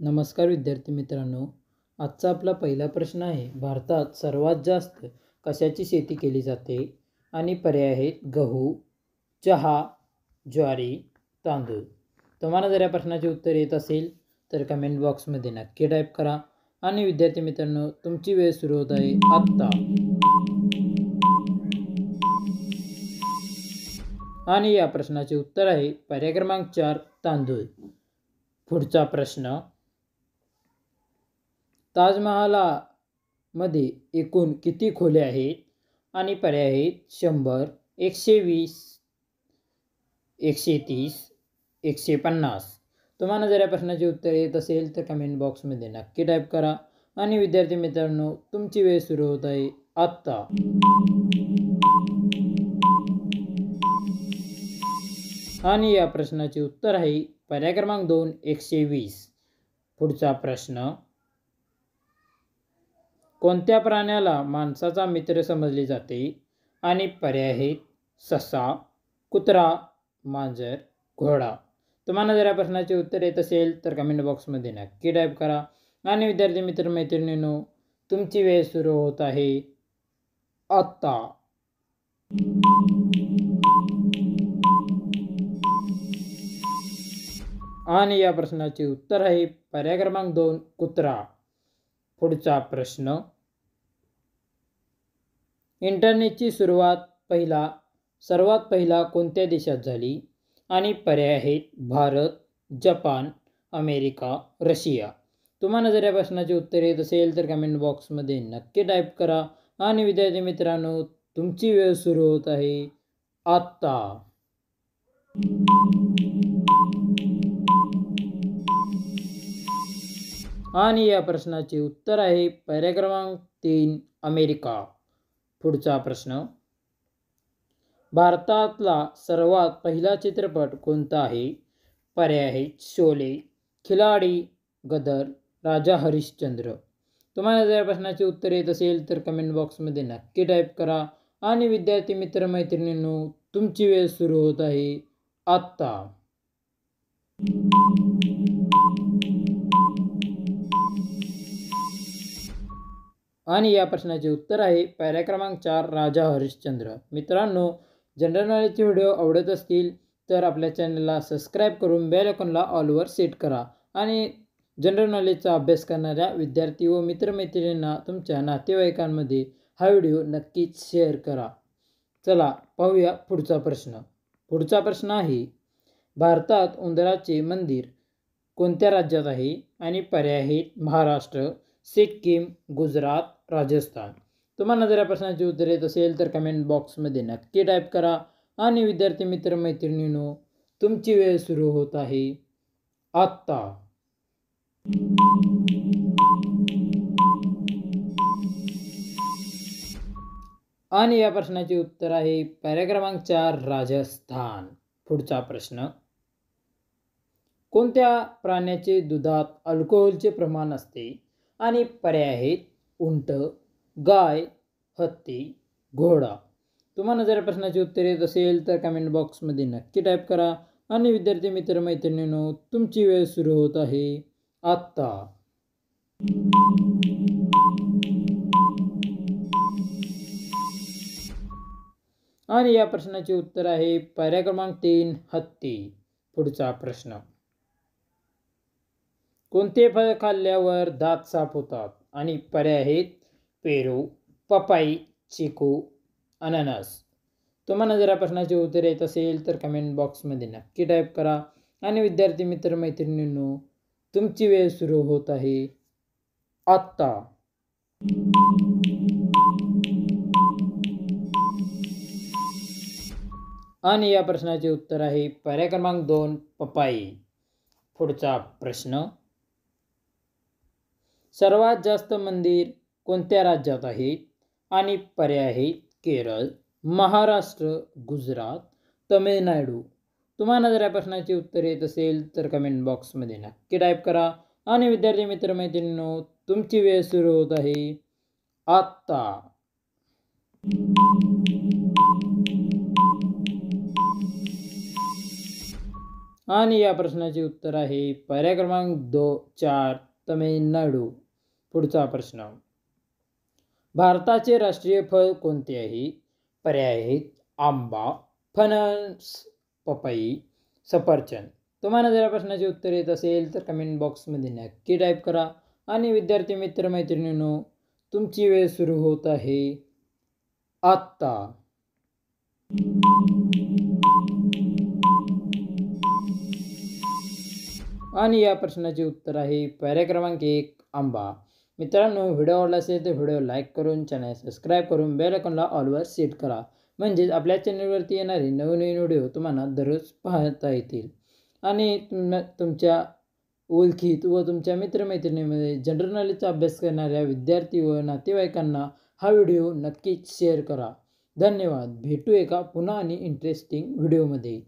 नमस्कार विद्यार्थी मित्रांनो. आजचा आपला पहिला प्रश्न आहे, भारतात सर्वात जास्त कशाची शेती केली जाते? आणि पर्याय आहेत गहू, चहा, ज्वारी, तांदूळ. तुम्हाला जर या प्रश्नाचे उत्तर येत असेल तर कमेंट बॉक्समध्ये नक्की टाईप करा. आणि विद्यार्थी मित्रांनो, तुमची वेळ सुरू होत आहे आत्ता. आणि या प्रश्नाचे उत्तर आहे पर्याय क्रमांक 4 तांदूळ. पुढचा प्रश्न, ताजमहालामध्ये एकूण किती खोल्या आहेत? आणि पर्याय आहेत 100, 120, 130, 150. तुम्हाला जर या प्रश्नाचे उत्तर येत असेल तर कमेंट बॉक्समध्ये नक्की टाईप करा. आणि विद्यार्थी मित्रांनो, तुमची वेळ सुरू होत आहे आत्ता. आणि या प्रश्नाचे उत्तर आहे पर्याय क्रमांक 2 120. पुढचा प्रश्न, कोणत्या प्राण्याला माणसाचा मित्र समजले जाते? आणि पर्याय आहेत ससा, कुत्रा, मांजर, घोडा. तुम्हाला जर या प्रश्नाचे उत्तर येत असेल तर कमेंट बॉक्समध्ये नक्की टाईप करा. आणि विद्यार्थी मित्र मैत्रिणींनो, तुमची वेळ सुरू होत आहे आत्ता. आणि या प्रश्नाचे उत्तर आहे पर्याय क्रमांक 2 कुत्रा. पुढचा प्रश्न, इंटरनेटची सुरुवात सर्वात पहिला कोणत्या देशात झाली? आणि पर्याय आहेत भारत, जपान, अमेरिका, रशिया. तुम्हाला जर या प्रश्नाचे उत्तर येत असेल तर कमेंट बॉक्समध्ये नक्की टाईप करा. आणि विद्यार्थी मित्रांनो, तुमची वेळ सुरू होत आहे आत्ता. आणि या प्रश्नाचे उत्तर आहे पर्याय क्रमांक 3 अमेरिका. पुढचा प्रश्न, भारतातला सर्वात पहिला चित्रपट कोणता आहे? पर्याय आहेत शोले, खिलाडी, गदर, राजा हरिश्चंद्र. तुम्हाला जर प्रश्नाचे उत्तर येत असेल तर कमेंट बॉक्समध्ये नक्की टाईप करा. आणि विद्यार्थी मित्र मैत्रिणींनो, तुमची वेळ सुरू होत आहे आत्ता. आणि या प्रश्नाचे उत्तर आहे पर्याय क्रमांक 4 राजा हरिश्चंद्र. मित्रांनो, जनरल नॉलेजचे व्हिडिओ आवडत असतील तर आपल्या चॅनलला सबस्क्राईब करून बेल आयकॉनला ऑलवर सेट करा. आणि जनरल नॉलेजचा अभ्यास करणाऱ्या विद्यार्थी व मित्रमैत्रिणींना तुमच्या नातेवाईकांमध्ये हा व्हिडिओ नक्कीच शेअर करा. चला पाहूया पुढचा प्रश्न. पुढचा प्रश्न आहे, भारतात उंदराचे मंदिर कोणत्या राज्यात आहे? आणि पर्याय आहेत महाराष्ट्र, सिक्कीम, गुजरात, राजस्थान. तुम्हाला जर या प्रश्नाचे उत्तर येत असेल तर कमेंट बॉक्समध्ये नक्की टाईप करा. आणि विद्यार्थी मित्र मैत्रिणींनो, तुमची वेळ सुरू होत आहे आत्ता. आणि या प्रश्नाचे उत्तर आहे पर्याय क्रमांक 4 राजस्थान. पुढचा प्रश्न, कोणत्या प्राण्याचे दुधात अल्कोहोलचे प्रमाण असते? आणि पर्याय आहेत उंट, गाय, हत्ती, घोडा. तुम्हाला जर प्रश्नाचे उत्तर येत असेल तर कमेंट बॉक्समध्ये नक्की टाईप करा. आणि विद्यार्थी मित्र मैत्रिणींनो, तुमची वेळ सुरू होत आहे आत्ता. आणि या प्रश्नाचे उत्तर आहे पर्याय क्रमांक 3 हत्ती. पुढचा प्रश्न, कोणते फळ खाल्ल्यावर दात साफ होतात? आणि पर्याय आहेत पेरू, पपाई, चिकू, अननस. तुम्हाला जर या प्रश्नाचे उत्तर येत असेल तर कमेंट बॉक्समध्ये नक्की टाईप करा. आणि विद्यार्थी मित्र मैत्रिणींनो, तुमची वेळ सुरू होत आहे आत्ता. आणि या प्रश्नाचे उत्तर आहे पर्याय क्रमांक 2 पपाई. पुढचा प्रश्न, सर्वात जास्त मंदिर कोणत्या राज्यात आहेत? आणि पर्याय आहेत केरळ, महाराष्ट्र, गुजरात, तमिळनाडू. तुम्हाला जर या प्रश्नाचे उत्तर येत असेल तर कमेंट बॉक्समध्ये नक्की टाईप करा. आणि विद्यार्थी मित्र मैत्रिणींनो, तुमची वेळ सुरू होत आहे आत्ता. आणि या प्रश्नाचे उत्तर आहे पर्याय क्रमांक 4 तमिळनाडू. पुढचा प्रश्न, भारताचे राष्ट्रीय फळ कोणते आहे? पर्याय आहेत आंबा, फणस, पपई, सफरचंद. तुम्हाला जर या प्रश्नाचे उत्तर येत असेल तर कमेंट बॉक्समध्ये नक्की टाईप करा. आणि विद्यार्थी मित्रमैत्रिणींनो, तुमची वेळ सुरू होत आहे आत्ता. आणि या प्रश्नाचे उत्तर आहे पर्याय क्रमांक 1 आंबा. मित्रांनो, व्हिडिओ आवडला असेल तर व्हिडिओ लाईक करून चॅनल सबस्क्राईब करून बेल आयकॉनला ऑलवर सेट करा. म्हणजेच आपल्या चॅनलवरती येणारे नवनवीन व्हिडिओ तुम्हाला दररोज पाहता येतील. आणि तुमच्या ओळखीत व तुमच्या मित्रमैत्रिणीमध्ये जनरल नॉलेजचा अभ्यास करणाऱ्या विद्यार्थी व नातेवाईकांना हा व्हिडिओ नक्कीच शेअर करा. धन्यवाद. भेटू एका पुन्हा आणि इंटरेस्टिंग व्हिडिओमध्ये.